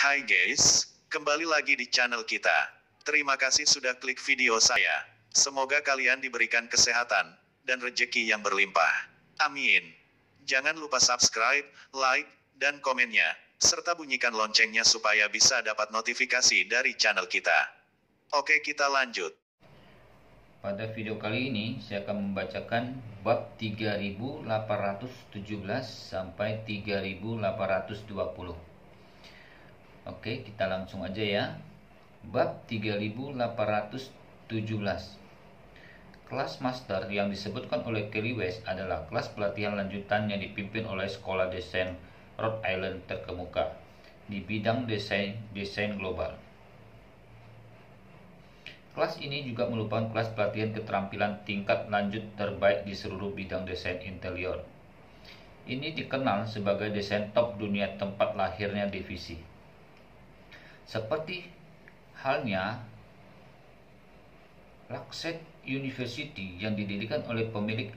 Hai guys, kembali lagi di channel kita. Terima kasih sudah klik video saya. Semoga kalian diberikan kesehatan dan rezeki yang berlimpah. Amin. Jangan lupa subscribe, like, dan komennya, serta bunyikan loncengnya supaya bisa dapat notifikasi dari channel kita. Oke, kita lanjut. Pada video kali ini saya akan membacakan bab 3817 sampai 3820. Oke, kita langsung aja ya. Bab 3817. Kelas master yang disebutkan oleh Kelly West adalah kelas pelatihan lanjutan yang dipimpin oleh sekolah desain Rhode Island terkemuka di bidang desain global. Kelas ini juga merupakan kelas pelatihan keterampilan tingkat lanjut terbaik di seluruh bidang desain interior. Ini dikenal sebagai desain top dunia tempat lahirnya divisi. Seperti halnya Lakset University yang didirikan oleh pemilik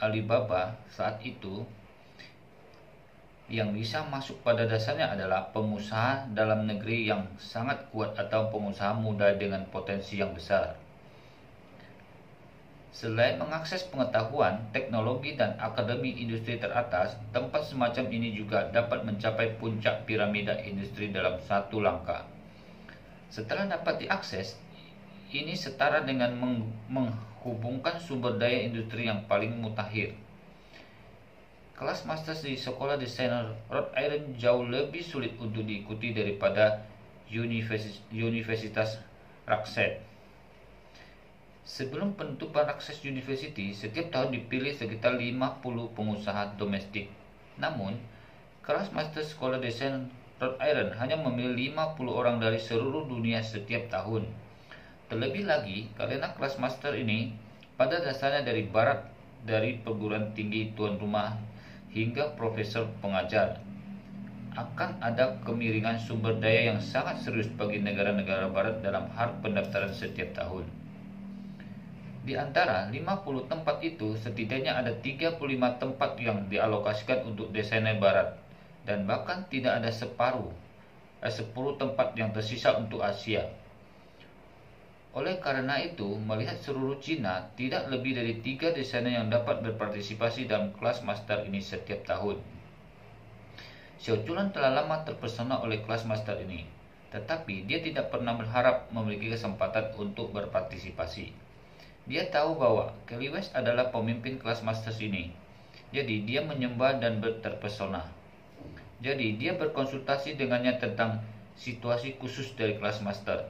Alibaba saat itu, yang bisa masuk pada dasarnya adalah pengusaha dalam negeri yang sangat kuat atau pengusaha muda dengan potensi yang besar. Selain mengakses pengetahuan, teknologi, dan akademi industri teratas, tempat semacam ini juga dapat mencapai puncak piramida industri dalam satu langkah. Setelah dapat diakses, ini setara dengan menghubungkan sumber daya industri yang paling mutakhir. Kelas master di sekolah desainer Rhode Island jauh lebih sulit untuk diikuti daripada Universitas Lakset. Sebelum penutupan Lakset University, setiap tahun dipilih sekitar 50 pengusaha domestik. Namun, kelas master sekolah desain Rhode Island hanya memilih 50 orang dari seluruh dunia setiap tahun. Terlebih lagi, karena kelas master ini pada dasarnya dari barat, dari perguruan tinggi tuan rumah hingga profesor pengajar, akan ada kemiringan sumber daya yang sangat serius bagi negara-negara barat dalam hal pendaftaran setiap tahun. Di antara 50 tempat itu, setidaknya ada 35 tempat yang dialokasikan untuk desainer barat, dan bahkan tidak ada 10 tempat yang tersisa untuk Asia. Oleh karena itu, melihat seluruh Cina, tidak lebih dari 3 desainer yang dapat berpartisipasi dalam kelas master ini setiap tahun. Xiao Churan telah lama terpesona oleh kelas master ini, tetapi dia tidak pernah berharap memiliki kesempatan untuk berpartisipasi. Dia tahu bahwa Kelly West adalah pemimpin kelas master ini, jadi dia menyembah dan terpesona. Jadi dia berkonsultasi dengannya tentang situasi khusus dari kelas master.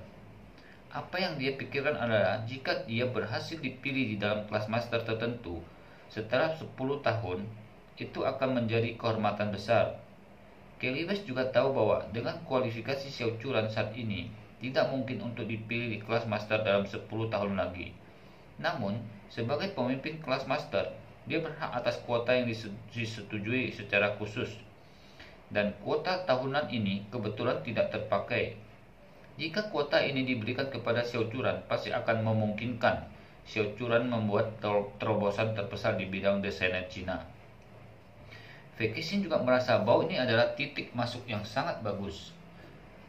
Apa yang dia pikirkan adalah jika dia berhasil dipilih di dalam kelas master tertentu setelah 10 tahun, itu akan menjadi kehormatan besar. Kelly West juga tahu bahwa dengan kualifikasi Xiao Churan saat ini, tidak mungkin untuk dipilih di kelas master dalam 10 tahun lagi. Namun, sebagai pemimpin kelas master, dia berhak atas kuota yang disetujui secara khusus. Dan kuota tahunan ini kebetulan tidak terpakai. Jika kuota ini diberikan kepada Xiao Churan, pasti akan memungkinkan Xiao Churan membuat terobosan terbesar di bidang desain Cina. Fekishin juga merasa bahwa ini adalah titik masuk yang sangat bagus.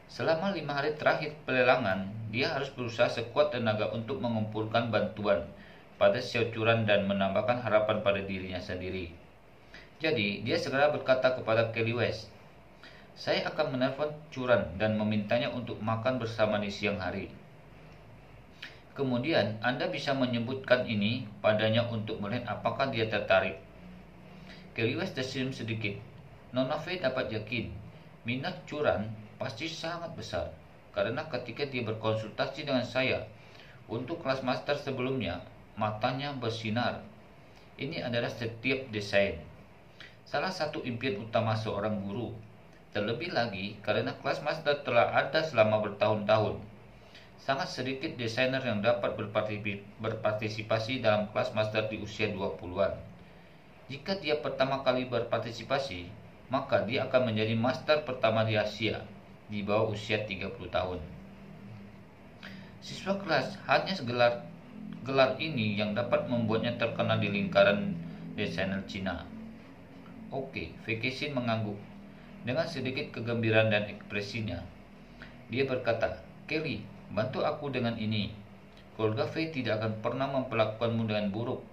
Selama 5 hari terakhir pelelangan, dia harus berusaha sekuat tenaga untuk mengumpulkan bantuan pada Xiao Churan dan menambahkan harapan pada dirinya sendiri. Jadi, dia segera berkata kepada Kelly West, "Saya akan menelpon Churan dan memintanya untuk makan bersama di siang hari. Kemudian Anda bisa menyebutkan ini padanya untuk melihat apakah dia tertarik." Kelly West tersenyum sedikit. Nona Fei dapat yakin minat Churan pasti sangat besar, karena ketika dia berkonsultasi dengan saya untuk kelas master sebelumnya, matanya bersinar. Ini adalah setiap desain, salah satu impian utama seorang guru. Terlebih lagi karena kelas master telah ada selama bertahun-tahun. Sangat sedikit desainer yang dapat berpartisipasi dalam kelas master di usia 20-an. Jika dia pertama kali berpartisipasi, maka dia akan menjadi master pertama di Asia di bawah usia 30 tahun. Siswa kelas hanya gelar ini yang dapat membuatnya terkenal di lingkaran desainer Cina. Oke, Fekishin mengangguk. dengan sedikit kegembiraan dan ekspresinya. Dia berkata, "Kelly, bantu aku dengan ini. Keluarga Fei tidak akan pernah memperlakukanmu dengan buruk.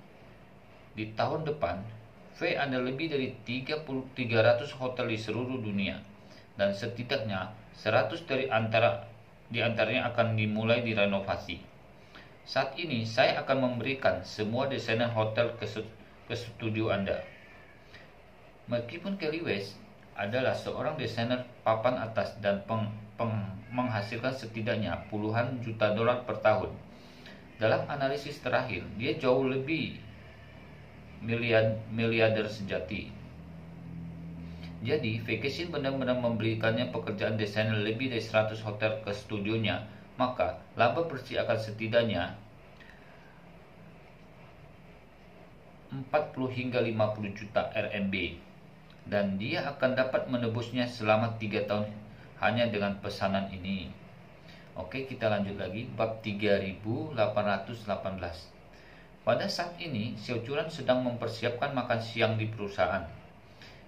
Di tahun depan, Fei ada lebih dari 300 hotel di seluruh dunia, dan setidaknya 100 di antaranya akan dimulai direnovasi. Saat ini saya akan memberikan semua desainer hotel ke studio Anda." Meskipun Kelly West adalah seorang desainer papan atas dan menghasilkan setidaknya puluhan juta dolar per tahun, dalam analisis terakhir dia jauh lebih miliarder sejati. Jadi, Vacation benar-benar memberikannya pekerjaan desainer lebih dari 100 hotel ke studionya, maka laba bersih akan setidaknya 40 hingga 50 juta RMB, dan dia akan dapat menebusnya selama 3 tahun hanya dengan pesanan ini. Oke, kita lanjut lagi, bab 3818. Pada saat ini, Xiao Churan sedang mempersiapkan makan siang di perusahaan.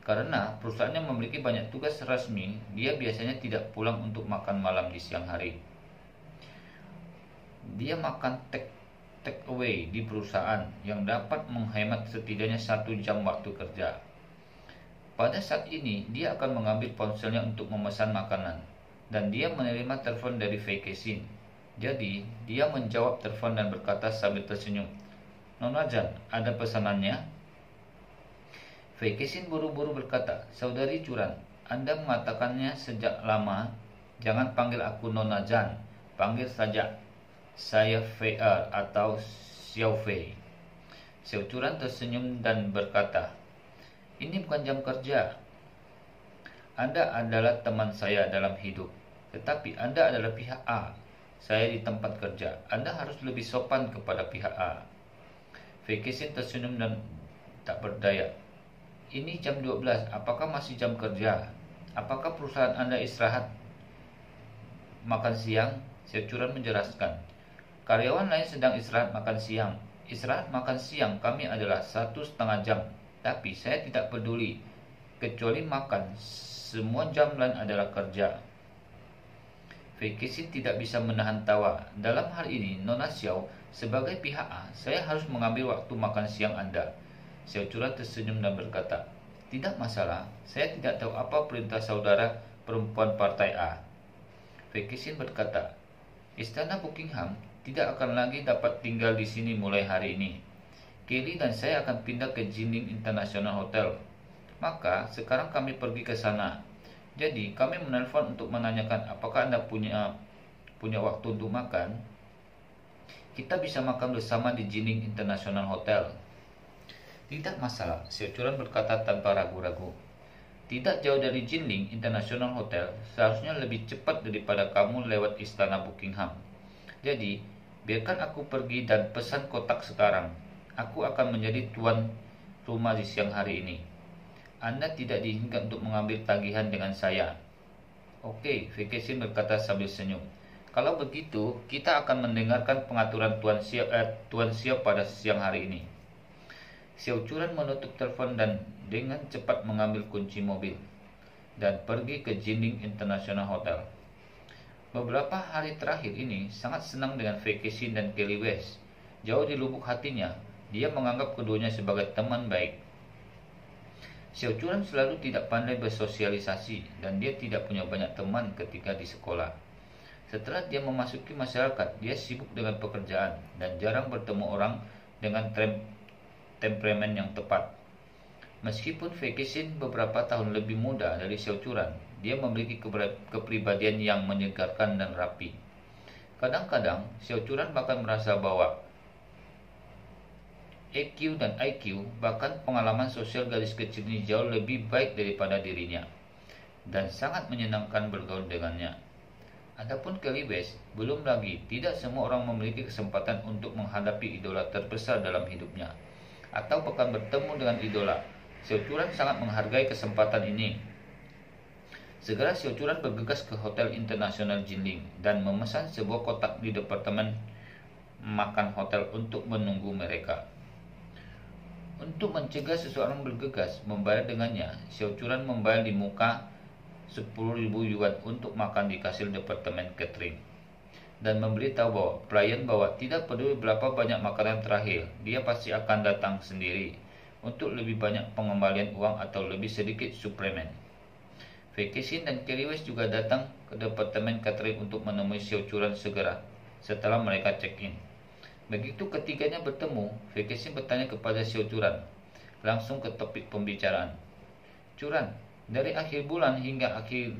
Karena perusahaannya memiliki banyak tugas resmi, dia biasanya tidak pulang untuk makan malam di siang hari. Dia makan take away di perusahaan yang dapat menghemat setidaknya 1 jam waktu kerja. Pada saat ini, dia akan mengambil ponselnya untuk memesan makanan, dan dia menerima telepon dari Vacation. Jadi, dia menjawab telepon dan berkata sambil tersenyum, "Nona Jan, ada pesanannya?" Vacation buru-buru berkata, "Saudari Churan, Anda mengatakannya sejak lama. Jangan panggil aku Nona Jan, panggil saja saya VR atau Xiao Fei." Xiao Churan tersenyum dan berkata, "Ini bukan jam kerja. Anda adalah teman saya dalam hidup, tetapi Anda adalah pihak A. Saya di tempat kerja. Anda harus lebih sopan kepada pihak A." Vacation tersenyum dan tak berdaya. "Ini jam 12, apakah masih jam kerja? Apakah perusahaan Anda istirahat makan siang?" Xiao Churan menjelaskan, "Karyawan lain sedang istirahat makan siang. Istirahat makan siang kami adalah 1,5 jam. Tapi saya tidak peduli. Kecuali makan, semua jam lain adalah kerja." Vacation tidak bisa menahan tawa. "Dalam hal ini, Nona Xiao, sebagai pihak A, saya harus mengambil waktu makan siang Anda." Xiao Churan tersenyum dan berkata, "Tidak masalah, saya tidak tahu apa perintah saudara perempuan partai A." Vacation berkata, "Istana Buckingham tidak akan lagi dapat tinggal di sini mulai hari ini. Kelly dan saya akan pindah ke Jinling International Hotel. Maka sekarang kami pergi ke sana. Jadi kami menelpon untuk menanyakan apakah Anda punya waktu untuk makan. Kita bisa makan bersama di Jinling International Hotel." "Tidak masalah," Xiao Churan berkata tanpa ragu-ragu. "Tidak jauh dari Jinling International Hotel, seharusnya lebih cepat daripada kamu lewat istana Buckingham. Jadi, biarkan aku pergi dan pesan kotak sekarang. Aku akan menjadi tuan rumah di siang hari ini. Anda tidak diizinkan untuk mengambil tagihan dengan saya." "Oke," Vacation berkata sambil senyum. "Kalau begitu, kita akan mendengarkan pengaturan Tuan Xiao pada siang hari ini." Xiao Churan menutup telepon dan dengan cepat mengambil kunci mobil dan pergi ke Jinling International Hotel. Beberapa hari terakhir ini sangat senang dengan Vacation dan Kelly West. Jauh di lubuk hatinya, dia menganggap keduanya sebagai teman baik. Xiao Churan selalu tidak pandai bersosialisasi dan dia tidak punya banyak teman ketika di sekolah. Setelah dia memasuki masyarakat, dia sibuk dengan pekerjaan dan jarang bertemu orang dengan temperamen yang tepat. Meskipun Vacation beberapa tahun lebih muda dari Xiao Churan, dia memiliki kepribadian yang menyegarkan dan rapi. Kadang-kadang, Xiao Churan bahkan merasa bahwa EQ dan IQ, bahkan pengalaman sosial gadis kecil ini jauh lebih baik daripada dirinya, dan sangat menyenangkan bergaul dengannya. Adapun Kelly West, belum lagi, tidak semua orang memiliki kesempatan untuk menghadapi idola terbesar dalam hidupnya, atau bahkan bertemu dengan idola. Xiao Churan sangat menghargai kesempatan ini. Segera Xiao Churan bergegas ke Hotel Internasional Jinling dan memesan sebuah kotak di departemen makan hotel untuk menunggu mereka. Untuk mencegah seseorang bergegas membayar dengannya, Xiao Churan membayar di muka 10.000 yuan untuk makan di kasir departemen catering, dan memberitahu bahwa pelayan bahwa tidak peduli berapa banyak makanan terakhir, dia pasti akan datang sendiri untuk lebih banyak pengembalian uang atau lebih sedikit suplemen. Vacation dan Kelly West juga datang ke departemen catering untuk menemui Xiao Churan segera setelah mereka check-in. Begitu ketiganya bertemu, Vacation bertanya kepada Xiao Churan langsung ke topik pembicaraan. Churan, dari akhir bulan hingga akhir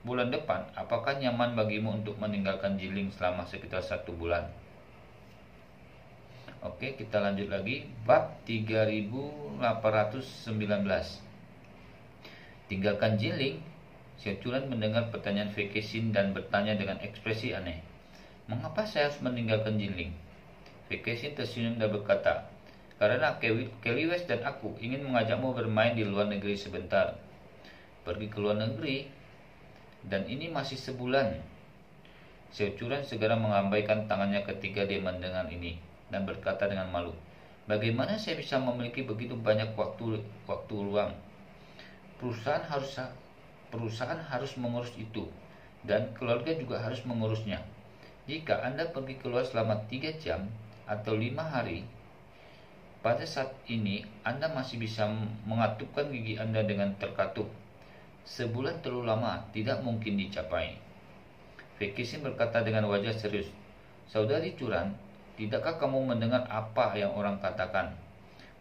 bulan depan, apakah nyaman bagimu untuk meninggalkan Jiling selama sekitar 1 bulan? Oke, kita lanjut lagi. Bab 3819. Tinggalkan Jiling. Xiao Churan mendengar pertanyaan Vacation dan bertanya dengan ekspresi aneh. Mengapa saya harus meninggalkan Jiling? Vacation tersenyum dan berkata, karena Kelly West dan aku ingin mengajakmu bermain di luar negeri sebentar. Pergi ke luar negeri? Dan ini masih sebulan. Xiao Churan segera mengambaikan tangannya ketika dia mendengar ini dan berkata dengan malu, bagaimana saya bisa memiliki begitu banyak waktu luang? Perusahaan harus mengurus itu, dan keluarga juga harus mengurusnya. Jika Anda pergi keluar selama 3 jam atau 5 hari, pada saat ini Anda masih bisa mengatupkan gigi Anda dengan terkatup. Sebulan terlalu lama, tidak mungkin dicapai. Vacation berkata dengan wajah serius, Saudari Churan, tidakkah kamu mendengar apa yang orang katakan?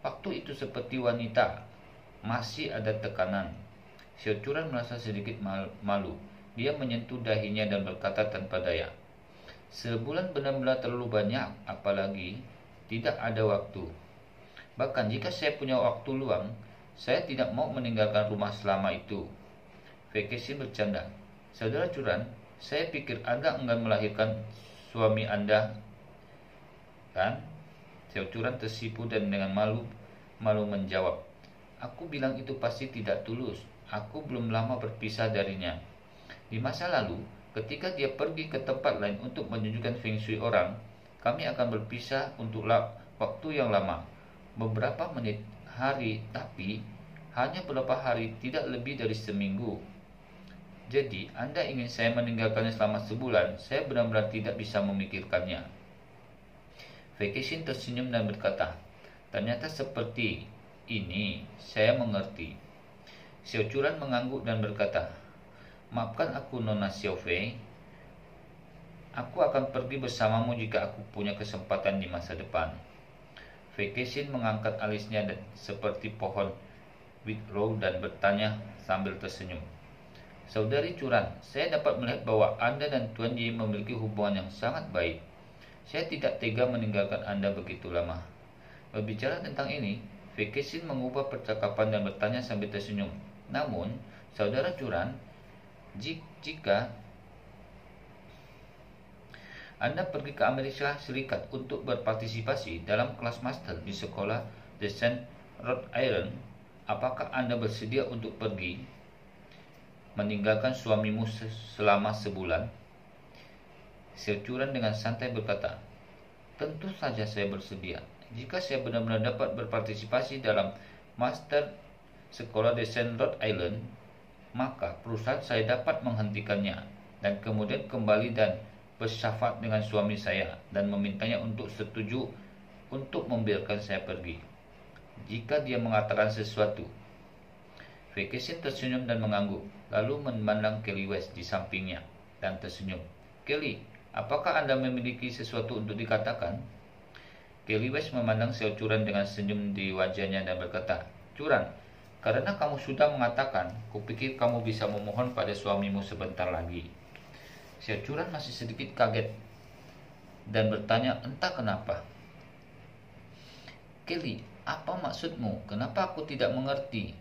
Waktu itu seperti wanita, masih ada tekanan. Xiao Churan merasa sedikit malu. Dia menyentuh dahinya dan berkata tanpa daya, sebulan benar-benar terlalu banyak, apalagi tidak ada waktu. Bahkan jika saya punya waktu luang, saya tidak mau meninggalkan rumah selama itu. Vacation bercanda, Saudara Churan, saya pikir Anda enggan melahirkan suami Anda, kan? Xiao Churan tersipu dan dengan malu menjawab, aku bilang itu pasti tidak tulus. Aku belum lama berpisah darinya. Di masa lalu, ketika dia pergi ke tempat lain untuk menunjukkan feng shui orang, kami akan berpisah untuk waktu yang lama, beberapa menit, hari, tapi hanya beberapa hari, tidak lebih dari seminggu. Jadi, Anda ingin saya meninggalkannya selama sebulan, saya benar-benar tidak bisa memikirkannya. Vacation tersenyum dan berkata, ternyata seperti ini, saya mengerti. Xiao Churan mengangguk dan berkata, maafkan aku Nona Xiao Fei. Aku akan pergi bersamamu jika aku punya kesempatan di masa depan. Vacation mengangkat alisnya seperti pohon witherow dan bertanya sambil tersenyum. Saudari Churan, saya dapat melihat bahwa Anda dan Tuan Yi memiliki hubungan yang sangat baik. Saya tidak tega meninggalkan Anda begitu lama. Berbicara tentang ini, Vacation mengubah percakapan dan bertanya sambil tersenyum. Namun, Saudara Churan, jika Anda pergi ke Amerika Serikat untuk berpartisipasi dalam kelas master di sekolah Descent Rhode Island, apakah Anda bersedia untuk pergi meninggalkan suamimu selama sebulan? Xiao Churan dengan santai berkata, tentu saja saya bersedia. Jika saya benar-benar dapat berpartisipasi dalam master sekolah Descent Rhode Island, maka perusahaan saya dapat menghentikannya dan kemudian kembali dan bersyafaat dengan suami saya dan memintanya untuk setuju untuk membiarkan saya pergi. Jika dia mengatakan sesuatu. Vacation tersenyum dan mengangguk, lalu memandang Kelly West di sampingnya dan tersenyum. Kelly, apakah Anda memiliki sesuatu untuk dikatakan? Kelly West memandang Xiao Churan dengan senyum di wajahnya dan berkata, Churan, karena kamu sudah mengatakan, kupikir kamu bisa memohon pada suamimu sebentar lagi. Xiao Churan masih sedikit kaget dan bertanya entah kenapa. Kelly, apa maksudmu? Kenapa aku tidak mengerti?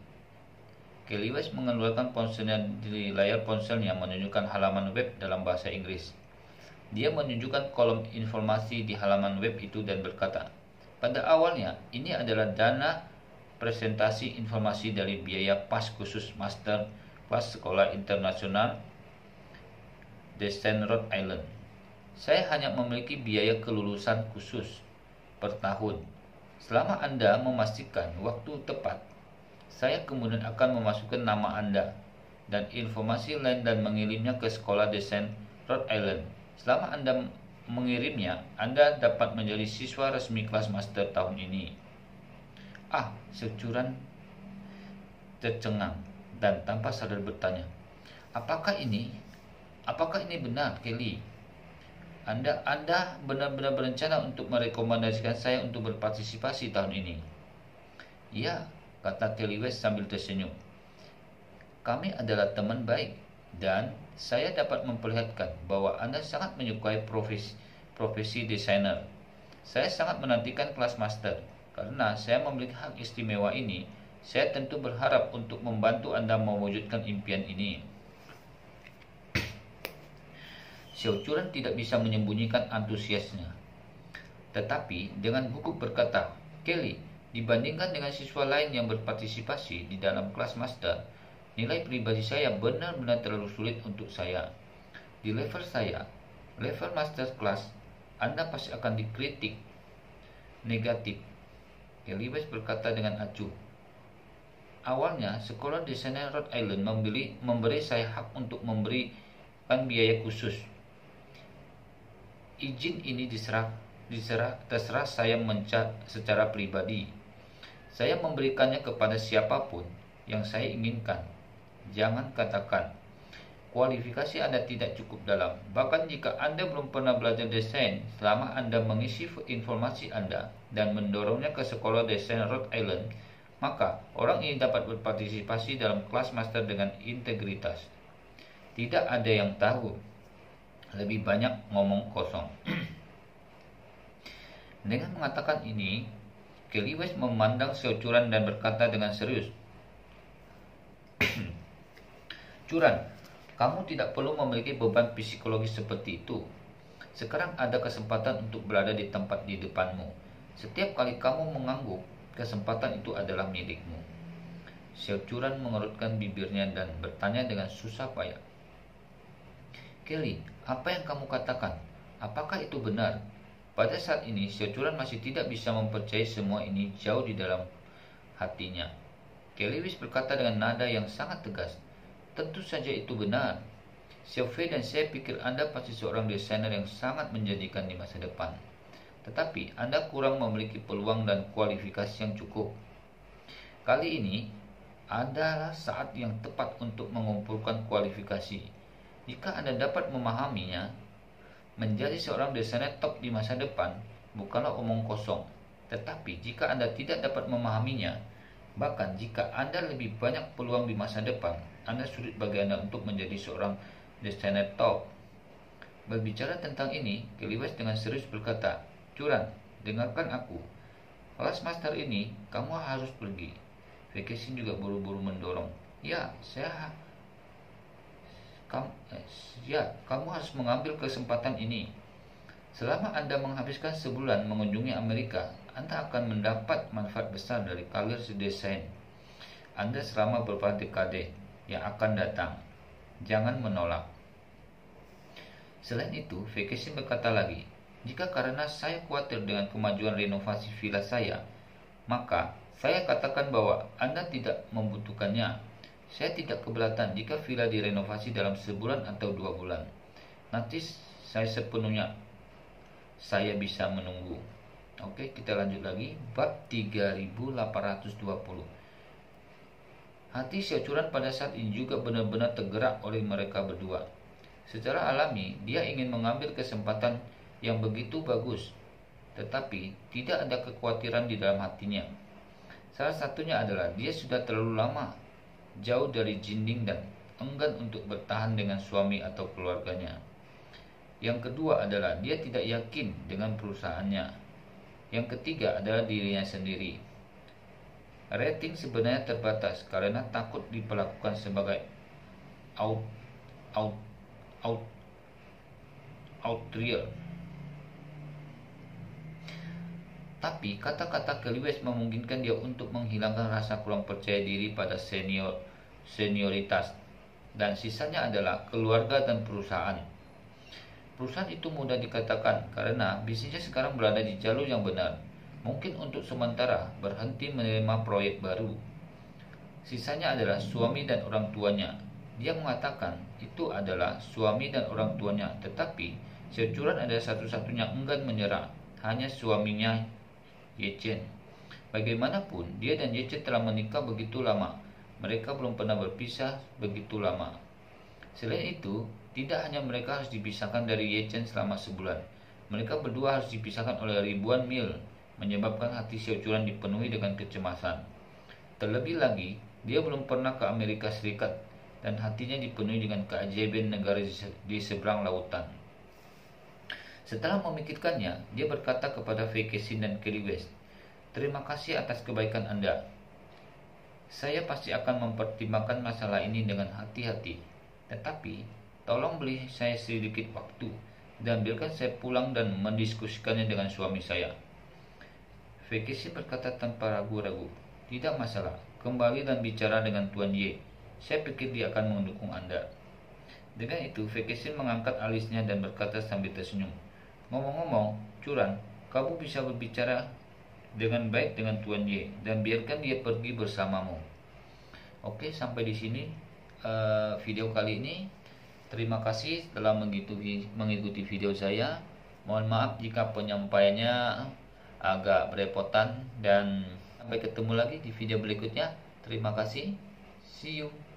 Kelly West mengeluarkan ponselnya di layar ponselnya menunjukkan halaman web dalam bahasa Inggris. Dia menunjukkan kolom informasi di halaman web itu dan berkata, pada awalnya ini adalah dana presentasi informasi dari biaya pas khusus master kelas sekolah internasional Descent Rhode Island. Saya hanya memiliki biaya kelulusan khusus per tahun. Selama Anda memastikan waktu tepat, saya kemudian akan memasukkan nama Anda. dan informasi lain dan mengirimnya ke sekolah desain Rhode Island. Selama Anda mengirimnya, Anda dapat menjadi siswa resmi kelas master tahun ini. Securan tercengang dan tanpa sadar bertanya, Apakah ini benar, Kelly? Anda benar-benar berencana untuk merekomendasikan saya untuk berpartisipasi tahun ini? Ya, kata Kelly West sambil tersenyum. Kami adalah teman baik, dan saya dapat memperlihatkan bahwa Anda sangat menyukai profesi desainer. Saya sangat menantikan kelas master, karena saya memiliki hak istimewa ini. Saya tentu berharap untuk membantu Anda mewujudkan impian ini. Xiao Churan tidak bisa menyembunyikan antusiasnya. Tetapi dengan gugup berkata, Kelly, dibandingkan dengan siswa lain yang berpartisipasi di dalam kelas master, nilai pribadi saya benar-benar terlalu sulit untuk saya. Di level saya, level master class, Anda pasti akan dikritik negatif. Kelly West berkata dengan acuh. Awalnya, sekolah desainer Rhode Island memberi saya hak untuk memberikan biaya khusus. Izin ini terserah saya secara pribadi. Saya memberikannya kepada siapapun yang saya inginkan. Jangan katakan, kualifikasi Anda tidak cukup dalam. Bahkan jika Anda belum pernah belajar desain, selama Anda mengisi informasi Anda dan mendorongnya ke sekolah desain Rhode Island, maka orang ini dapat berpartisipasi dalam kelas master dengan integritas. Tidak ada yang tahu. Lebih banyak ngomong kosong. Dengan mengatakan ini, Kelly West memandang Xiao Churan dan berkata dengan serius, Churan, kamu tidak perlu memiliki beban psikologis seperti itu. Sekarang ada kesempatan untuk berada di tempat di depanmu. Setiap kali kamu mengangguk, kesempatan itu adalah milikmu. Xiao Churan mengerutkan bibirnya dan bertanya dengan susah payah. Kelly, apa yang kamu katakan? Apakah itu benar? Pada saat ini, Xiao Churan masih tidak bisa mempercayai semua ini jauh di dalam hatinya. Kelly West berkata dengan nada yang sangat tegas, tentu saja itu benar. Xiao Fei dan saya pikir Anda pasti seorang desainer yang sangat menjanjikan di masa depan. Tetapi Anda kurang memiliki peluang dan kualifikasi yang cukup. Kali ini adalah saat yang tepat untuk mengumpulkan kualifikasi. Jika Anda dapat memahaminya, menjadi seorang desainer top di masa depan bukanlah omong kosong. Tetapi jika Anda tidak dapat memahaminya, bahkan jika Anda lebih banyak peluang di masa depan, Anda sulit bagi Anda untuk menjadi seorang desainer top. Berbicara tentang ini, Kelly West dengan serius berkata, Churan, dengarkan aku. Kelas master ini, kamu harus pergi. Vacation juga buru-buru mendorong. Kamu harus mengambil kesempatan ini. Selama Anda menghabiskan sebulan mengunjungi Amerika, Anda akan mendapat manfaat besar dari karir desain Anda selama beberapa dekade yang akan datang. Jangan menolak. Selain itu, Vacation berkata lagi, jika karena saya khawatir dengan kemajuan renovasi villa saya, maka saya katakan bahwa Anda tidak membutuhkannya. Saya tidak keberatan jika villa direnovasi dalam sebulan atau 2 bulan. Nanti saya bisa menunggu. Oke, kita lanjut lagi. Bab 3820. Hati Xiao Churan pada saat ini juga benar-benar tergerak oleh mereka berdua. Secara alami, dia ingin mengambil kesempatan yang begitu bagus. Tetapi, tidak ada kekhawatiran di dalam hatinya. Salah satunya adalah dia sudah terlalu lama jauh dari Jinding dan enggan untuk bertahan dengan suami atau keluarganya. Yang kedua adalah dia tidak yakin dengan perusahaannya. Yang ketiga adalah dirinya sendiri. Rating sebenarnya terbatas karena takut diperlakukan sebagai outlier. Tapi kata-kata Kelly West memungkinkan dia untuk menghilangkan rasa kurang percaya diri pada senioritas. Dan sisanya adalah keluarga dan perusahaan. Perusahaan itu mudah dikatakan karena bisnisnya sekarang berada di jalur yang benar. Mungkin untuk sementara berhenti menerima proyek baru. Sisanya adalah suami dan orang tuanya. Dia mengatakan itu adalah suami dan orang tuanya, tetapi Xiao Churan adalah satu-satunya enggan menyerah, hanya suaminya Ye Chen. Bagaimanapun, dia dan Ye Chen telah menikah begitu lama. Mereka belum pernah berpisah begitu lama. Selain itu, tidak hanya mereka harus dipisahkan dari Ye Chen selama sebulan. Mereka berdua harus dipisahkan oleh ribuan mil, menyebabkan hati Xiao Churan dipenuhi dengan kecemasan. Terlebih lagi, dia belum pernah ke Amerika Serikat dan hatinya dipenuhi dengan keajaiban negara di seberang lautan. Setelah memikirkannya, dia berkata kepada Fei Kexin dan Kelly West, "Terima kasih atas kebaikan Anda. Saya pasti akan mempertimbangkan masalah ini dengan hati-hati. Tetapi, tolong beri saya sedikit waktu dan biarkan saya pulang dan mendiskusikannya dengan suami saya." Fei Kexin berkata tanpa ragu-ragu, "Tidak masalah, kembali dan bicara dengan Tuan Ye. Saya pikir dia akan mendukung Anda." Dengan itu, Fei Kexin mengangkat alisnya dan berkata sambil tersenyum, "Ngomong-ngomong, Churan, kamu bisa berbicara dengan baik dengan Tuan Ye dan biarkan dia pergi bersamamu." Oke, sampai di sini video kali ini. Terima kasih telah mengikuti video saya. Mohon maaf jika penyampaiannya agak berepotan, dan sampai ketemu lagi di video berikutnya. Terima kasih. See you.